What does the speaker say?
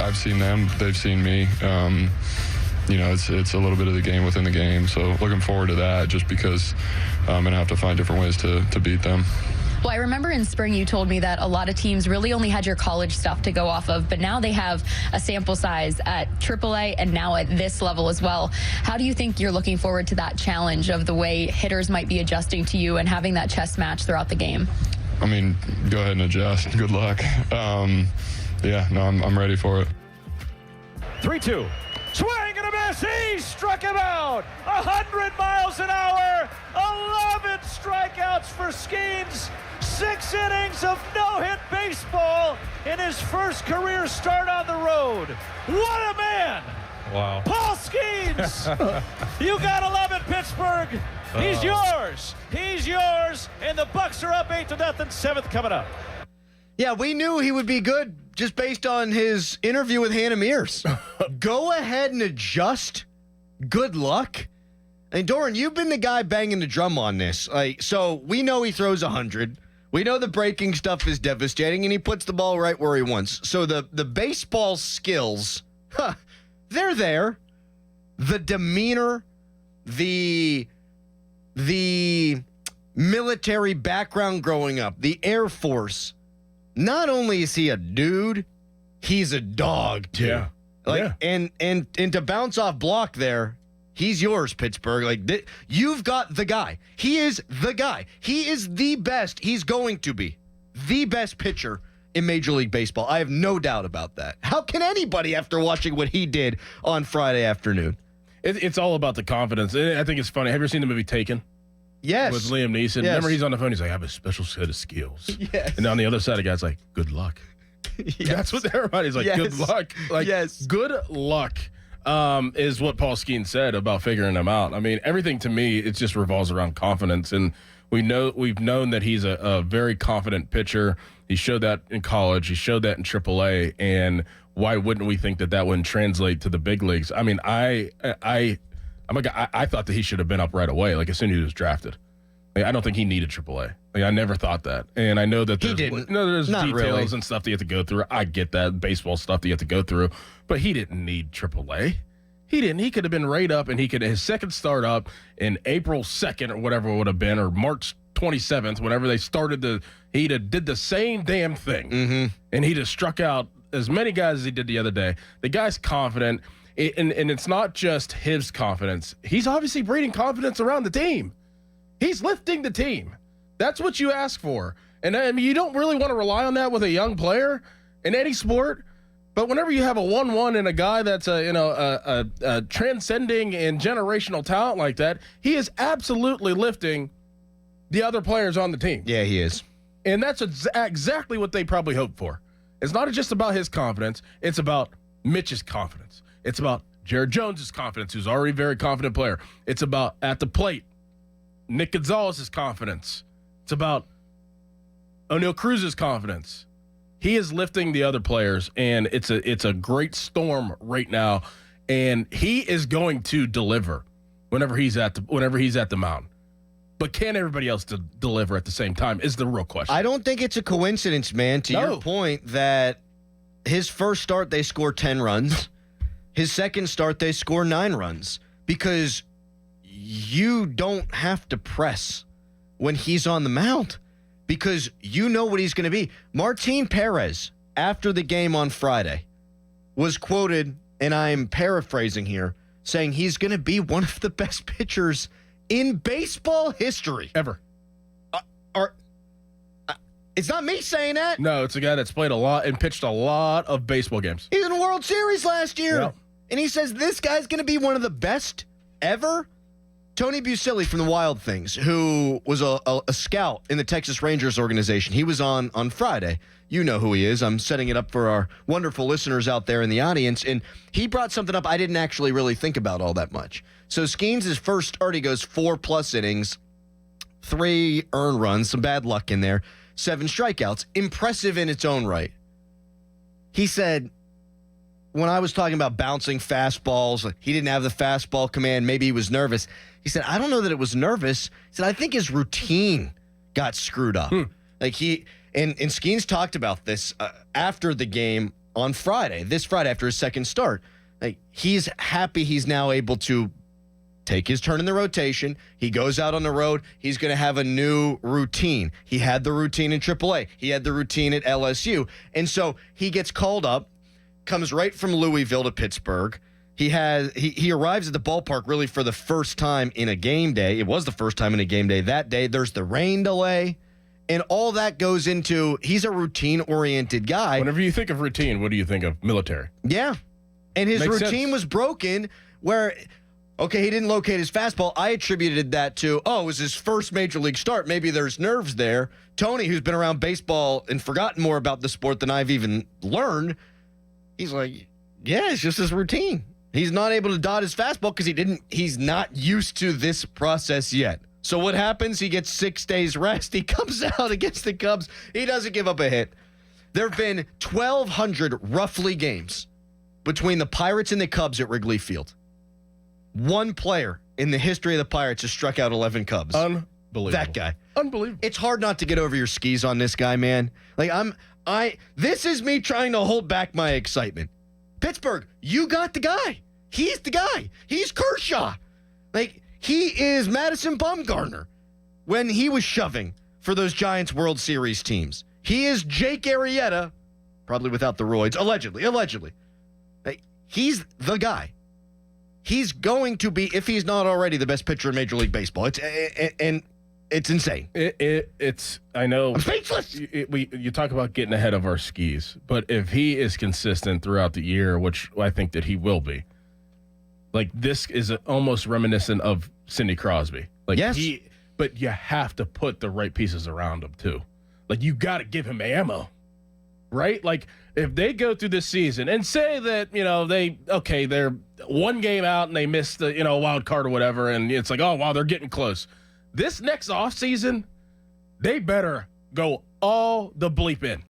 I've seen them. They've seen me. It's a little bit of the game within the game. So looking forward to that just because I'm going to have to find different ways to beat them. Well, I remember in spring you told me that a lot of teams really only had your college stuff to go off of, but now they have a sample size at AAA and now at this level as well. How do you think you're looking forward to that challenge of the way hitters might be adjusting to you and having that chess match throughout the game? I mean, go ahead and adjust. Good luck. I'm ready for it. 3-2. Swing and a miss. He struck him out. 100 miles an hour. 11 strikeouts for Skenes. 6 innings of no-hit baseball in his first career start on the road. What a man. Wow. Paul Skenes. You gotta love it, Pittsburgh. He's yours. He's yours. And the Bucks are up 8-0. 7th coming up. Yeah, we knew he would be good just based on his interview with Hannah Mears. Go ahead and adjust. Good luck. And Doran, you've been the guy banging the drum on this. So we know he throws 100. We know the breaking stuff is devastating, and he puts the ball right where he wants. So the baseball skills, they're there. The demeanor, the military background growing up, the Air Force. Not only is he a dude, he's a dog too. Yeah. And to bounce off block there, he's yours, Pittsburgh. You've got the guy. He is the guy. He is the best. He's going to be the best pitcher in Major League Baseball. I have no doubt about that. How can anybody, after watching what he did on Friday afternoon? It's all about the confidence. I think it's funny. Have you ever seen the movie Taken? Yes. With Liam Neeson. Yes. Remember, he's on the phone. He's like, I have a special set of skills. Yes. And on the other side, the guy's like, good luck. Yes. That's what everybody's like, good luck. Good luck is what Paul Skenes said about figuring him out. I mean, everything to me, it just revolves around confidence. And we've known that he's a very confident pitcher. He showed that in college. He showed that in AAA. And why wouldn't we think that wouldn't translate to the big leagues? I mean, I thought that he should have been up right away, as soon as he was drafted. I don't think he needed AAA. I never thought that. And I know that there's details really. And stuff that you have to go through. I get that, baseball stuff that you have to go through. But he didn't need AAA. He didn't. He could have been right up, and his second start up in April 2nd or whatever it would have been, or March 27th, whenever they started he'd have did the same damn thing. Mm-hmm. And he'd have struck out as many guys as he did the other day. The guy's confident. And it's not just his confidence. He's obviously breeding confidence around the team. He's lifting the team. That's what you ask for. And I mean, you don't really want to rely on that with a young player in any sport. But whenever you have a 1-1 and a guy that's a transcending and generational talent like that, he is absolutely lifting the other players on the team. Yeah, he is. And that's exactly what they probably hoped for. It's not just about his confidence. It's about Mitch's confidence. It's about Jared Jones' confidence, who's already a very confident player. It's about, at the plate, Nick Gonzalez's confidence. It's about O'Neal Cruz's confidence. He is lifting the other players, and it's a great storm right now, and he is going to deliver whenever he's at the mound. But can everybody else deliver at the same time is the real question. I don't think it's a coincidence, man, to your point that his first start they score 10 runs. His second start, they score 9 runs because you don't have to press when he's on the mound because you know what he's going to be. Martin Perez, after the game on Friday, was quoted, and I'm paraphrasing here, saying he's going to be one of the best pitchers in baseball history. Ever. It's not me saying that. No, it's a guy that's played a lot and pitched a lot of baseball games. He was in the World Series last year. Yep. And he says this guy's going to be one of the best ever. Tony Buscilli from the Wild Things, who was a scout in the Texas Rangers organization. He was on Friday. You know who he is. I'm setting it up for our wonderful listeners out there in the audience. And he brought something up I didn't actually really think about all that much. So Skenes' first start, he goes 4+ innings, 3 earned runs, some bad luck in there, 7 strikeouts. Impressive in its own right. He said, when I was talking about bouncing fastballs, he didn't have the fastball command. Maybe he was nervous. He said, I don't know that it was nervous. He said, I think his routine got screwed up. And Skenes talked about this after the game on this Friday after his second start. Like, he's happy he's now able to take his turn in the rotation. He goes out on the road. He's going to have a new routine. He had the routine in AAA. He had the routine at LSU. And so he gets called up, comes right from Louisville to Pittsburgh. He arrives at the ballpark really for the first time in a game day. It was the first time in a game day that day. There's the rain delay. And all that goes into, he's a routine-oriented guy. Whenever you think of routine, what do you think of? Military. Yeah. And his Makes routine sense. was broken where, okay, he didn't locate his fastball. I attributed that to, it was his first major league start. Maybe there's nerves there. Tony, who's been around baseball and forgotten more about the sport than I've even learned, he's like, yeah, it's just his routine. He's not able to dot his fastball because he's not used to this process yet. So what happens? He gets 6 days rest. He comes out against the Cubs. He doesn't give up a hit. There have been 1,200 roughly games between the Pirates and the Cubs at Wrigley Field. One player in the history of the Pirates has struck out 11 Cubs. Unbelievable. That guy. Unbelievable. It's hard not to get over your skis on this guy, man. Like, this is me trying to hold back my excitement. Pittsburgh, you got the guy. He's the guy. He's Kershaw. Like, he is Madison Bumgarner when he was shoving for those Giants World Series teams. He is Jake Arrieta, probably without the roids, allegedly. Like, he's the guy. He's going to be, if he's not already, the best pitcher in Major League Baseball. It's insane. It's. I know. I'm speechless. You talk about getting ahead of our skis, but if he is consistent throughout the year, which I think that he will be, like, this is almost reminiscent of Sidney Crosby. Like, yes. But you have to put the right pieces around him too. Like, you got to give him ammo, right? Like, if they go through this season and say that, they're one game out and they missed the, wild card or whatever, and it's like, oh, wow, they're getting close. This next offseason, they better go all the bleep in.